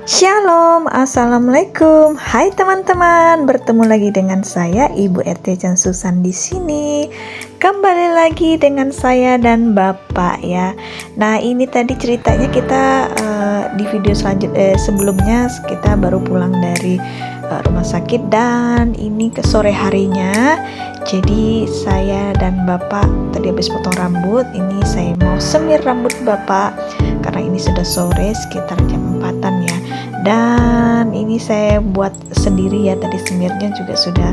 Shalom, Assalamualaikum. Hai teman-teman, bertemu lagi dengan saya Ibu RT Chan Susan di sini. Kembali lagi dengan saya dan Bapak ya. Nah, ini tadi ceritanya kita di video sebelumnya kita baru pulang dari rumah sakit dan ini ke sore harinya. Jadi saya dan Bapak tadi habis potong rambut. Ini saya mau semir rambut Bapak karena ini sudah sore sekitar jam 4-an ya. Dan ini saya buat sendiri ya, tadi semirnya juga sudah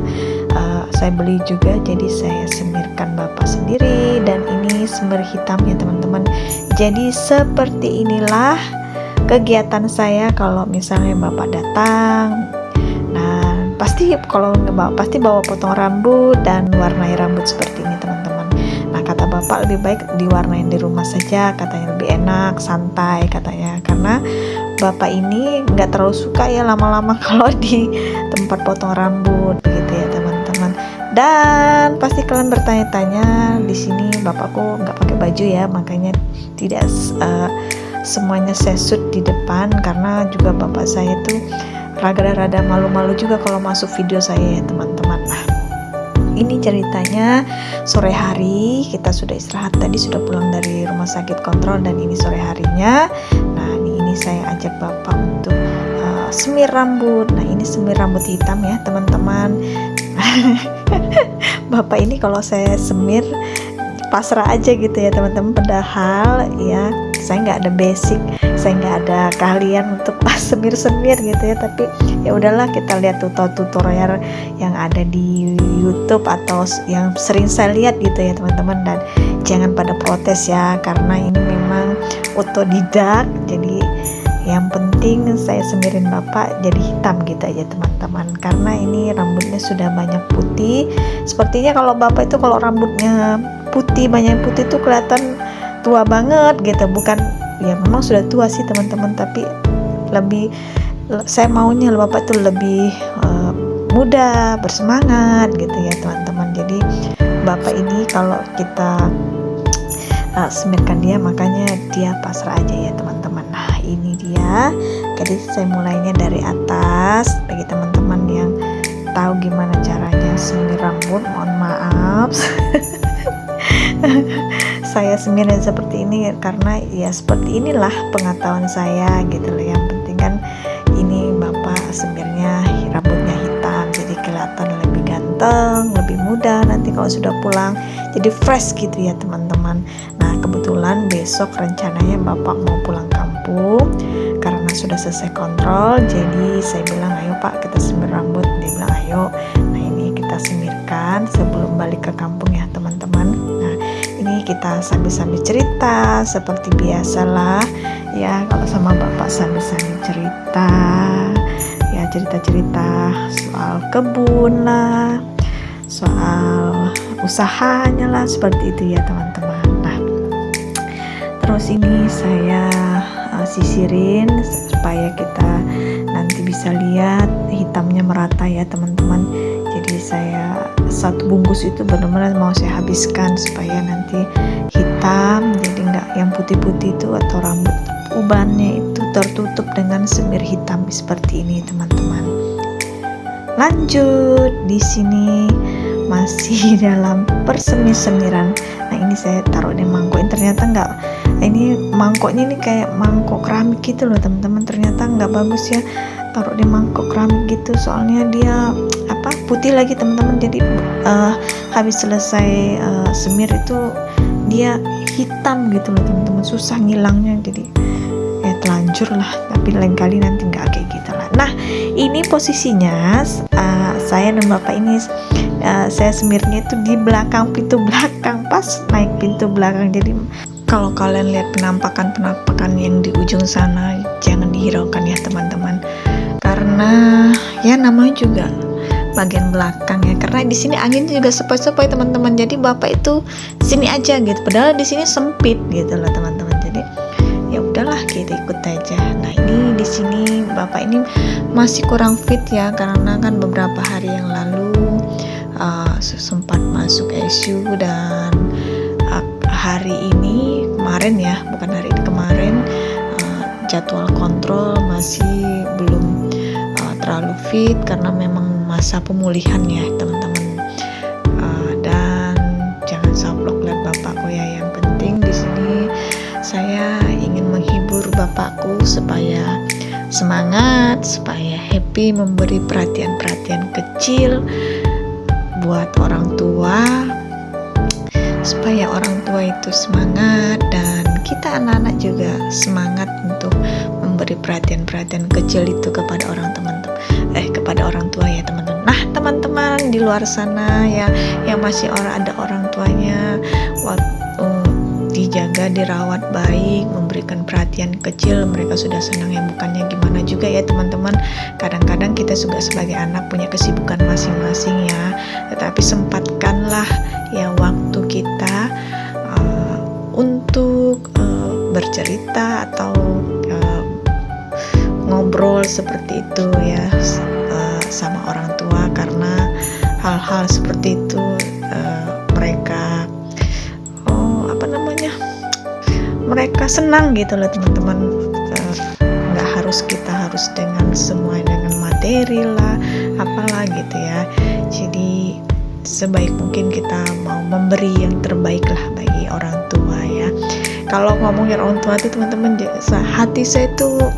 saya beli juga, jadi saya semirkan Bapak sendiri. Dan ini semir hitam ya teman-teman. Jadi seperti inilah kegiatan saya kalau misalnya Bapak datang. Nah, pasti kalau ngebawa pasti bawa potong rambut dan warnai rambut seperti ini teman-teman. Nah, kata Bapak lebih baik diwarnain di rumah saja, katanya lebih enak, santai katanya, karena Bapak ini nggak terlalu suka ya lama-lama kalau di tempat potong rambut begitu ya teman-teman. Dan pasti kalian bertanya-tanya, di sini Bapakku nggak pakai baju ya, makanya tidak semuanya saya shoot di depan karena juga Bapak saya tuh rada-rada malu-malu juga kalau masuk video saya ya teman-teman. Nah, ini ceritanya sore hari kita sudah istirahat, tadi sudah pulang dari rumah sakit kontrol dan ini sore harinya. Nah, ini saya ajak Bapak untuk semir rambut. Nah, ini semir rambut hitam ya teman-teman. Bapak ini kalau saya semir pasrah aja gitu ya teman-teman, padahal ya saya nggak ada basic, saya nggak ada keahlian untuk semir-semir gitu ya, tapi ya udahlah kita lihat tutorial yang ada di YouTube atau yang sering saya lihat gitu ya teman-teman. Dan jangan pada protes ya, karena ini memang otodidak, jadi yang penting saya semirin Bapak jadi hitam gitu aja teman-teman, karena ini rambutnya sudah banyak putih. Sepertinya kalau Bapak itu kalau rambutnya putih, banyak putih tuh kelihatan tua banget gitu, bukan ya memang sudah tua sih teman-teman, tapi lebih saya maunya Bapak tuh lebih muda, bersemangat gitu ya teman-teman. Jadi Bapak ini kalau kita semirkan dia, makanya dia pasrah aja ya teman-teman. Nah, ini dia. Jadi saya mulainya dari atas bagi teman-teman yang tahu gimana caranya semir rambut, mohon maaf. Saya semirin seperti ini karena ya seperti inilah pengetahuan saya gitu loh. Yang penting kan ini Bapak semirnya rambutnya hitam, jadi kelihatan lebih ganteng, lebih muda nanti kalau sudah pulang, jadi fresh gitu ya teman-teman. Nah, kebetulan besok rencananya Bapak mau pulang kampung karena sudah selesai kontrol, jadi saya bilang ayo Pak kita semir rambut. Dia bilang ayo. Nah, ini kita semirkan sebelum balik ke kampung ya teman-teman. Nah, ini kita sambil-sambil cerita seperti biasalah ya, kalau sama Bapak sambil-sambil cerita ya, cerita-cerita soal kebun lah, soal usahanya lah, seperti itu ya teman-teman. Nah, terus ini saya sisirin supaya kita nanti bisa lihat hitamnya merata ya teman-teman. Jadi saya satu bungkus itu benar-benar mau saya habiskan supaya nanti hitam, jadi nggak yang putih-putih itu atau rambut ubannya itu tertutup dengan semir hitam seperti ini teman-teman. Lanjut, di sini masih dalam persemir-semiran. Nah, ini saya taruh di mangkok. Ini ternyata nggak, ini mangkoknya ini kayak mangkok keramik gitu loh teman-teman. Ternyata nggak bagus ya taruh di mangkok keramik gitu, soalnya dia putih lagi teman-teman. Jadi habis selesai semir itu dia hitam gitu loh teman-teman, susah ngilangnya. Jadi ya telanjur lah, tapi lain kali nanti nggak kayak gitu lah. Nah, ini posisinya saya dan Bapak ini saya semirnya itu di belakang pintu belakang, pas naik pintu belakang. Jadi kalau kalian lihat penampakan yang di ujung sana, jangan dihiraukan ya teman-teman, karena ya namanya juga bagian belakang ya, karena di sini anginnya juga sepoi-sepoi teman-teman. Jadi Bapak itu sini aja gitu, padahal di sini sempit gitu loh teman-teman. Jadi ya udahlah kita ikut aja. Nah, ini di sini Bapak ini masih kurang fit ya, karena kan beberapa hari yang lalu sempat masuk ICU, dan hari ini kemarin ya, bukan hari ini, kemarin jadwal kontrol masih COVID karena memang masa pemulihan ya teman-teman. Dan jangan sablok lihat bapakku ya. Yang penting di sini saya ingin menghibur bapakku supaya semangat, supaya happy, memberi perhatian-perhatian kecil buat orang tua, supaya orang tua itu semangat dan kita anak-anak juga semangat untuk memberi perhatian-perhatian kecil itu kepada kepada orang tua ya teman-teman. Nah teman-teman di luar sana ya yang masih ada orang tuanya, waktu dijaga, dirawat baik, memberikan perhatian kecil, mereka sudah senang ya, bukannya gimana juga ya teman-teman. Kadang-kadang kita juga sebagai anak punya kesibukan masing-masing ya, tetapi sempatkanlah ya waktu kita untuk bercerita atau ngobrol seperti itu ya sama orang tua, karena hal-hal seperti itu mereka senang gitu loh teman-teman. Nggak harus kita harus dengan semua dengan materi lah apalah gitu ya. Jadi sebaik mungkin kita mau memberi yang terbaik lah bagi orang tua ya. Kalau ngomongin orang tua tuh teman-teman, hati saya tuh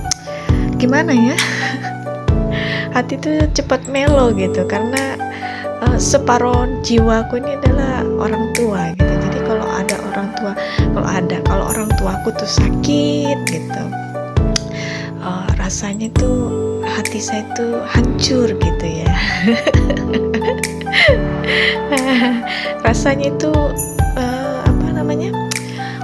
gimana ya, hati tuh cepat melo gitu, karena separuh jiwaku ini adalah orang tua gitu. Jadi kalau ada orang tuaku tuh sakit gitu, rasanya tuh hati saya tuh hancur gitu ya. Rasanya itu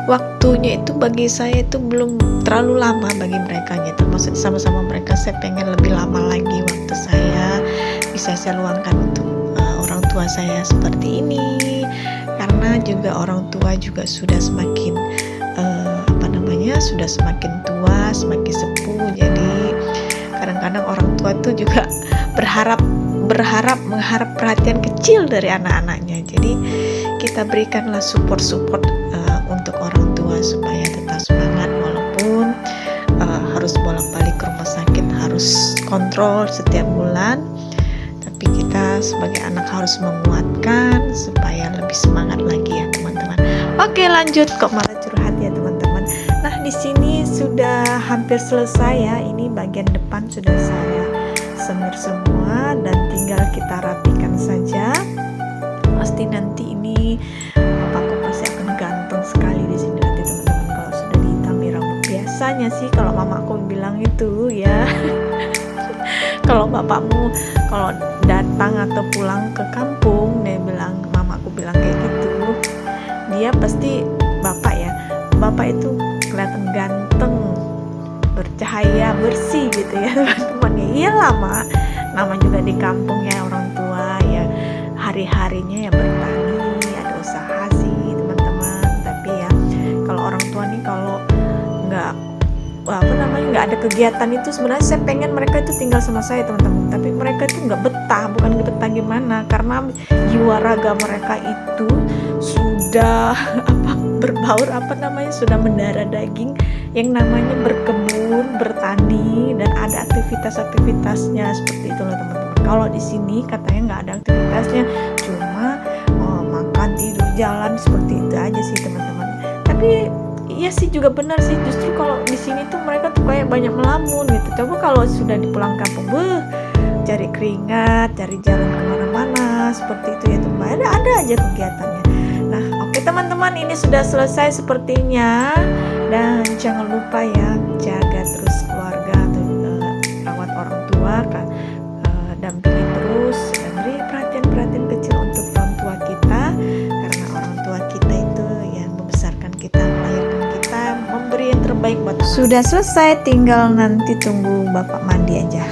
waktunya itu bagi saya itu belum terlalu lama bagi mereka gitu. Maksud sama-sama mereka saya pengen lebih lama lagi waktu saya bisa saya luangkan untuk orang tua saya seperti ini, karena juga orang tua juga sudah semakin sudah semakin tua, semakin sepuh. Jadi kadang-kadang orang tua tuh juga mengharap perhatian kecil dari anak-anaknya. Jadi kita berikanlah support untuk orang tua supaya tetap semangat, walaupun harus bolak-balik ke rumah sakit, harus kontrol setiap bulan, tapi kita sebagai anak harus menguatkan supaya lebih semangat lagi ya teman-teman. Oke, lanjut, kok malah curhat ya teman-teman. Nah di sini sudah hampir selesai ya, ini bagian depan sudah saya semir semua dan tinggal kita rapikan saja. Pasti nanti ini bapakku pasti akan ganteng sekali di sini nanti teman-teman kalau sudah dihitami rambut. Biasanya sih kalau mamaku bilang itu ya. Kalau bapakmu kalau datang atau pulang ke kampung, mamaku bilang kayak gitu, dia pasti bapak itu kelihatan ganteng, bercahaya, bersih gitu ya teman-teman. Ya iyalah mak, nama juga di kampung ya, orang tua ya hari-harinya ya bertani, ada usaha sih teman-teman. Tapi ya kalau orang tua nih kalau nggak ada kegiatan itu, sebenarnya saya pengen mereka itu tinggal sama saya teman-teman, tapi mereka itu nggak betah. Bukan nggak betah gimana, karena jiwa raga mereka itu sudah berbaur sudah mendarah daging yang namanya berkebun, bertani, dan ada aktivitasnya seperti itu loh teman-teman. Kalau di sini katanya nggak ada aktivitasnya, cuma makan, tidur, jalan, seperti itu aja sih teman-teman. Tapi iya sih, juga benar sih, justru kalau di sini tuh mereka tuh kayak banyak melamun gitu. Coba kalau sudah di pulang kampung, cari keringat, cari jalan kemana-mana seperti itu ya teman. Ada aja kegiatannya. Nah oke teman-teman, ini sudah selesai sepertinya, dan jangan lupa ya jaga terus keluarga atau rawat orang tua kan, dampingi terus dan beri perhatian kecil untuk orang tua kita, karena orang tua kita itu yang membesarkan kita, melahirkan kita, memberi yang terbaik buat anak. Sudah selesai, tinggal nanti tunggu bapak mandi aja.